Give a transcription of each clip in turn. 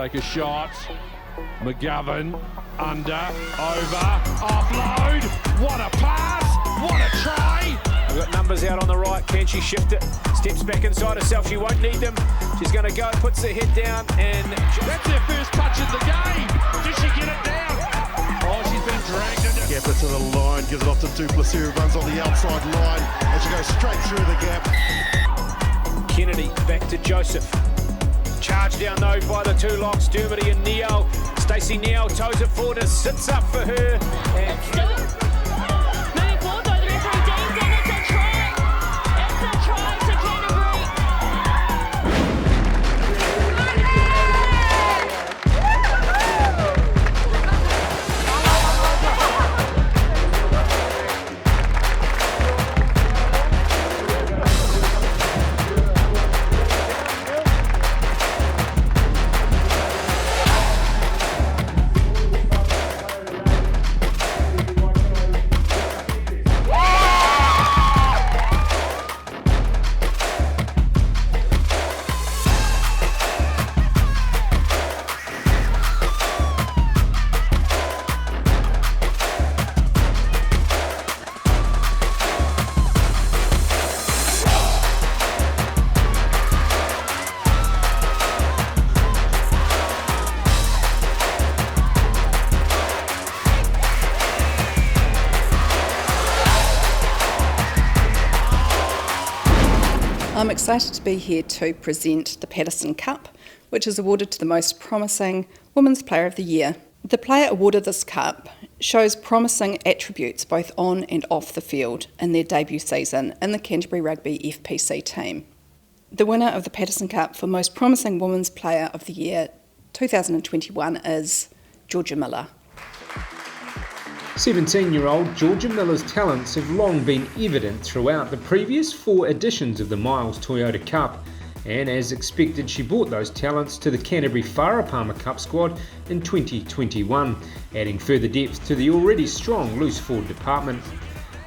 take a shot. McGovern, under, over, offload. What a pass, what a try. We've got numbers out on the right. Can she shift it? Steps back inside herself. She won't need them. She's going to go, puts her head down, and that's their first touch of the game. Did she get it down? Oh, she's been dragged into. Gapper to the line, gives it off to Duplessis, who runs on the outside line, and she goes straight through the gap. Kennedy back to Joseph. Charged down though by the two locks, Dermody and Neo. Stacey Neo toes it forward, sits up for her. And I'm excited to be here to present the Patterson Cup, which is awarded to the most promising Women's Player of the Year. The player awarded this cup shows promising attributes both on and off the field in their debut season in the Canterbury Rugby FPC team. The winner of the Patterson Cup for Most Promising Women's Player of the Year 2021 is Georgia Miller. 17-year-old Georgia Miller's talents have long been evident throughout the previous 4 editions of the Miles Toyota Cup, and as expected she brought those talents to the Canterbury Wharapama Cup squad in 2021, adding further depth to the already strong loose forward department.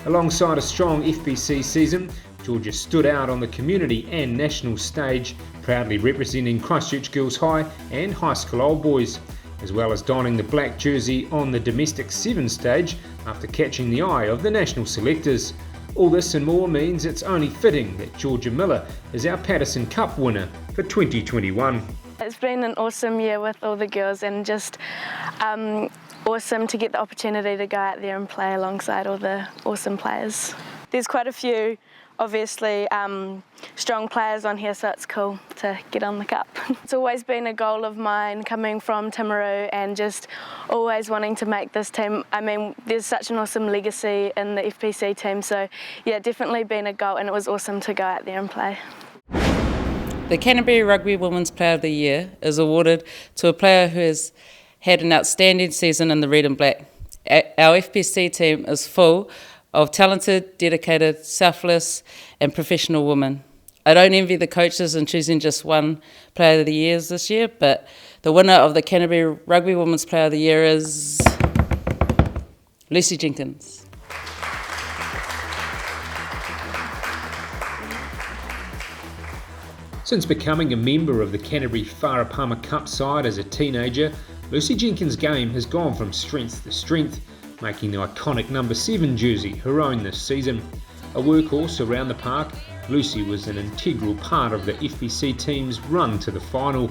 Alongside a strong FPC season, Georgia stood out on the community and national stage, proudly representing Christchurch Girls High and High School Old Boys, as well as donning the black jersey on the domestic 7 stage after catching the eye of the national selectors. All this and more means it's only fitting that Georgia Miller is our Patterson Cup winner for 2021. It's been an awesome year with all the girls, and just awesome to get the opportunity to go out there and play alongside all the awesome players. There's quite a few obviously strong players on here, so it's cool to get on the cup. It's always been a goal of mine coming from Timaru and just always wanting to make this team. I mean, there's such an awesome legacy in the FPC team, so yeah, definitely been a goal, and it was awesome to go out there and play. The Canterbury Rugby Women's Player of the Year is awarded to a player who has had an outstanding season in the red and black. Our FPC team is full of talented, dedicated, selfless and professional women. I don't envy the coaches in choosing just one Player of the Year this year, but the winner of the Canterbury Rugby Women's Player of the Year is Lucy Jenkins. Since becoming a member of the Canterbury Wharapama Cup side as a teenager, Lucy Jenkins' game has gone from strength to strength, making the iconic number 7 jersey her own this season. A workhorse around the park, Lucy was an integral part of the FPC team's run to the final,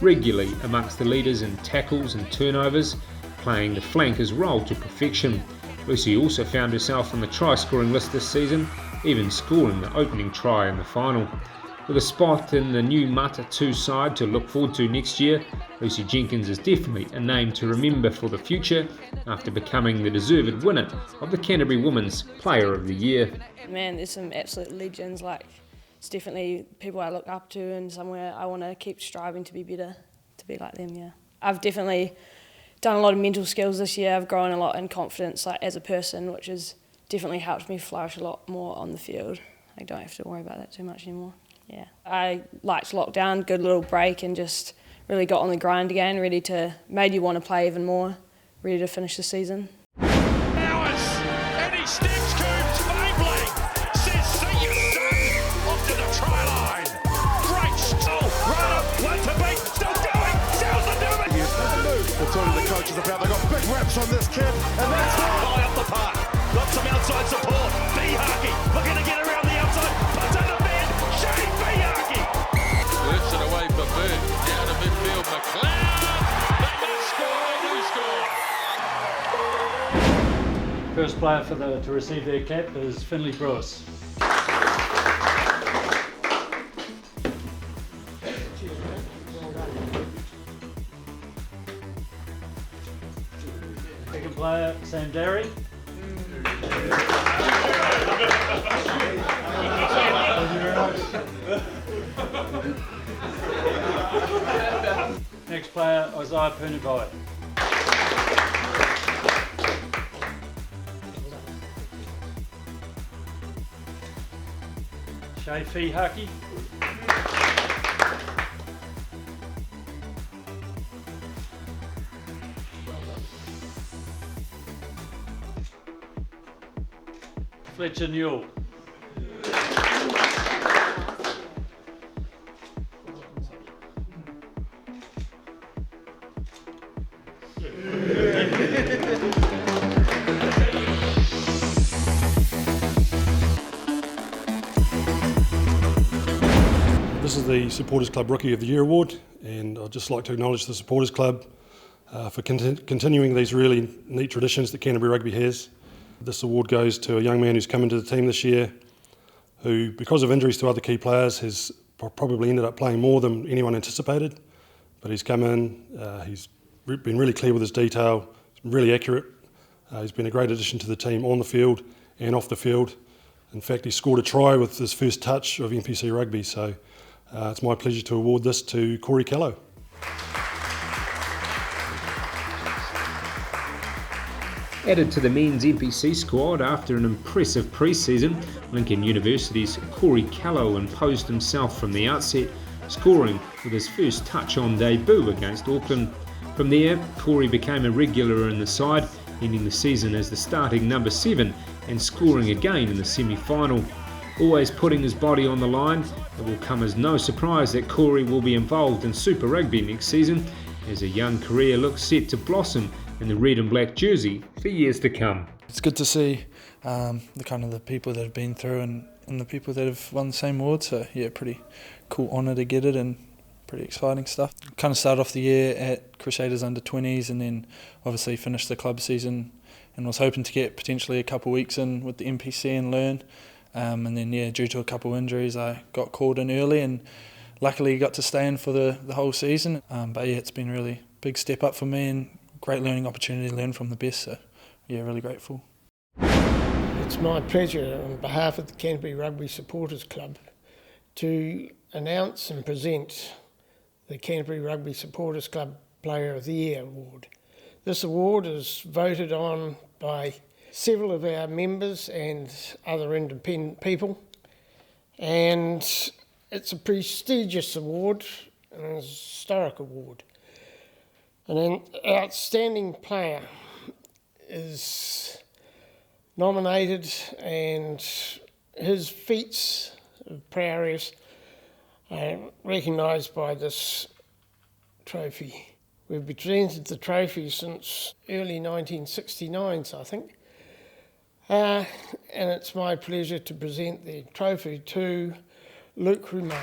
regularly amongst the leaders in tackles and turnovers, playing the flanker's role to perfection. Lucy also found herself on the try-scoring list this season, even scoring the opening try in the final. With a spot in the new Mata 2 side to look forward to next year, Lucy Jenkins is definitely a name to remember for the future after becoming the deserved winner of the Canterbury Women's Player of the Year. Man, there's some absolute legends. Like, it's definitely people I look up to, and somewhere I want to keep striving to be better, to be like them, yeah. I've definitely done a lot of mental skills this year. I've grown a lot in confidence, like, as a person, which has definitely helped me flourish a lot more on the field. I don't have to worry about that too much anymore. Yeah, I liked lockdown, good little break, and just really got on the grind again, made you want to play even more, ready to finish the season. Hours, and he steps Coombs, Maybelline, says see you soon, off to the try line. Great stall, right up, one to beat, still going, South coaches about. They've got big reps on this kid, and that's high up the park. Got some outside support. Bihaki looking to get around the outside. Puts out a man. Shane Bihaki. Lifts it away for Bird. Down to midfield, McLeod. They must score. They do score. First player to receive their cap is Finley Bruce. Second player, Sam Derry. Next player, Isaiah Punabai. Shay Fihaki. Fletcher Newell. This is the Supporters Club Rookie of the Year Award, and I'd just like to acknowledge the Supporters Club for continuing these really neat traditions that Canterbury Rugby has. This award goes to a young man who's come into the team this year who, because of injuries to other key players, has probably ended up playing more than anyone anticipated. But he's come in, he's been really clear with his detail, really accurate. He's been a great addition to the team on the field and off the field. In fact, he scored a try with his first touch of NPC Rugby, so it's my pleasure to award this to Corey Callow. Added to the men's NPC squad after an impressive pre-season, Lincoln University's Corey Callow imposed himself from the outset, scoring with his first touch-on debut against Auckland. From there, Corey became a regular in the side, ending the season as the starting number 7 and scoring again in the semi-final. Always putting his body on the line, it will come as no surprise that Corey will be involved in Super Rugby next season, as a young career looks set to blossom in the red and black jersey for years to come. It's good to see the people that have been through and the people that have won the same award, so yeah, pretty cool honour to get it and pretty exciting stuff. Kind of started off the year at Crusaders under 20s and then obviously finished the club season and was hoping to get potentially a couple of weeks in with the NPC and learn. And then due to a couple of injuries I got called in early and luckily got to stay in for the whole season. But yeah, it's been a really big step up for me and great learning opportunity to learn from the best, so yeah, really grateful. It's my pleasure on behalf of the Canterbury Rugby Supporters Club to announce and present the Canterbury Rugby Supporters Club Player of the Year Award. This award is voted on by several of our members and other independent people, and it's a prestigious award and a historic award. An outstanding player is nominated and his feats of prowess are recognised by this trophy. We've presented the trophy since early 1969, I think. And it's my pleasure to present the trophy to Luke Romano.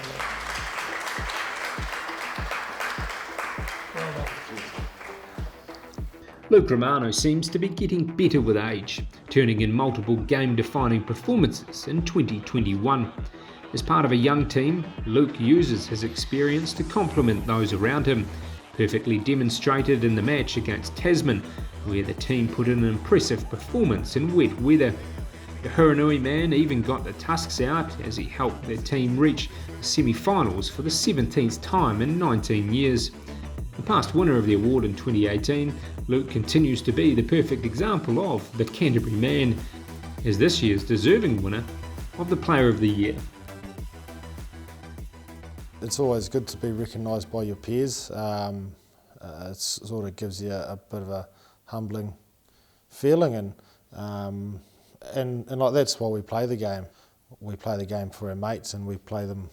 Well done. Luke Romano seems to be getting better with age, turning in multiple game-defining performances in 2021. As part of a young team, Luke uses his experience to complement those around him, perfectly demonstrated in the match against Tasman, where the team put in an impressive performance in wet weather. The Huranui man even got the tusks out as he helped their team reach the semi-finals for the 17th time in 19 years. The past winner of the award in 2018, Luke continues to be the perfect example of the Canterbury man, as this year's deserving winner of the Player of the Year. It's always good to be recognised by your peers. It sort of gives you a bit of a humbling feeling, and like that's why we play the game. We play the game for our mates, and we play them,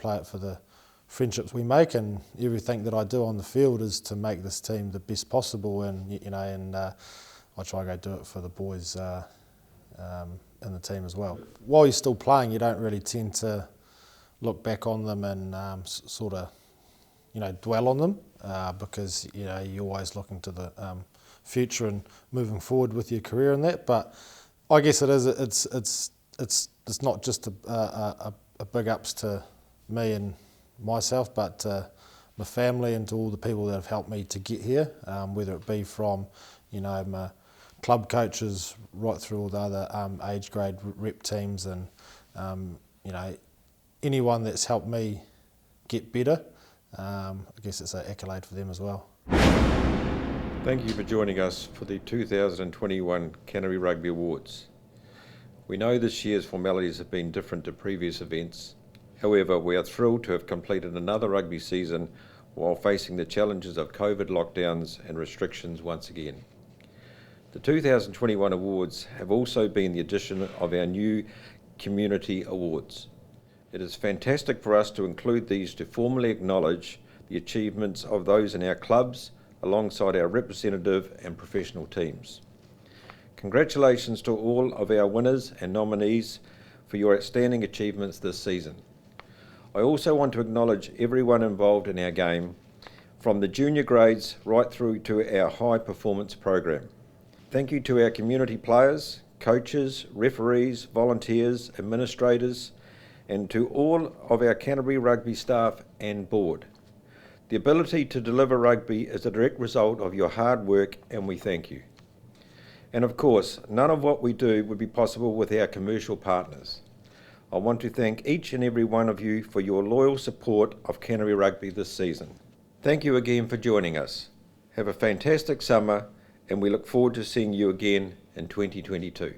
play it for friendships we make, and everything that I do on the field is to make this team the best possible, and I try to go do it for the boys in the team as well. While you're still playing, you don't really tend to look back on them and sort of dwell on them because you're always looking to the future and moving forward with your career and that. But I guess it's not just a big ups to me and myself, but to my family and to all the people that have helped me to get here, whether it be from my club coaches right through all the other age grade rep teams, and anyone that's helped me get better. I guess it's an accolade for them as well. Thank you for joining us for the 2021 Canterbury Rugby Awards. We know this year's formalities have been different to previous events. However, we are thrilled to have completed another rugby season while facing the challenges of COVID lockdowns and restrictions once again. The 2021 awards have also been the addition of our new Community Awards. It is fantastic for us to include these to formally acknowledge the achievements of those in our clubs alongside our representative and professional teams. Congratulations to all of our winners and nominees for your outstanding achievements this season. I also want to acknowledge everyone involved in our game, from the junior grades right through to our high performance program. Thank you to our community players, coaches, referees, volunteers, administrators, and to all of our Canterbury Rugby staff and board. The ability to deliver rugby is a direct result of your hard work, and we thank you. And of course, none of what we do would be possible with our commercial partners. I want to thank each and every one of you for your loyal support of Canterbury Rugby this season. Thank you again for joining us. Have a fantastic summer, and we look forward to seeing you again in 2022.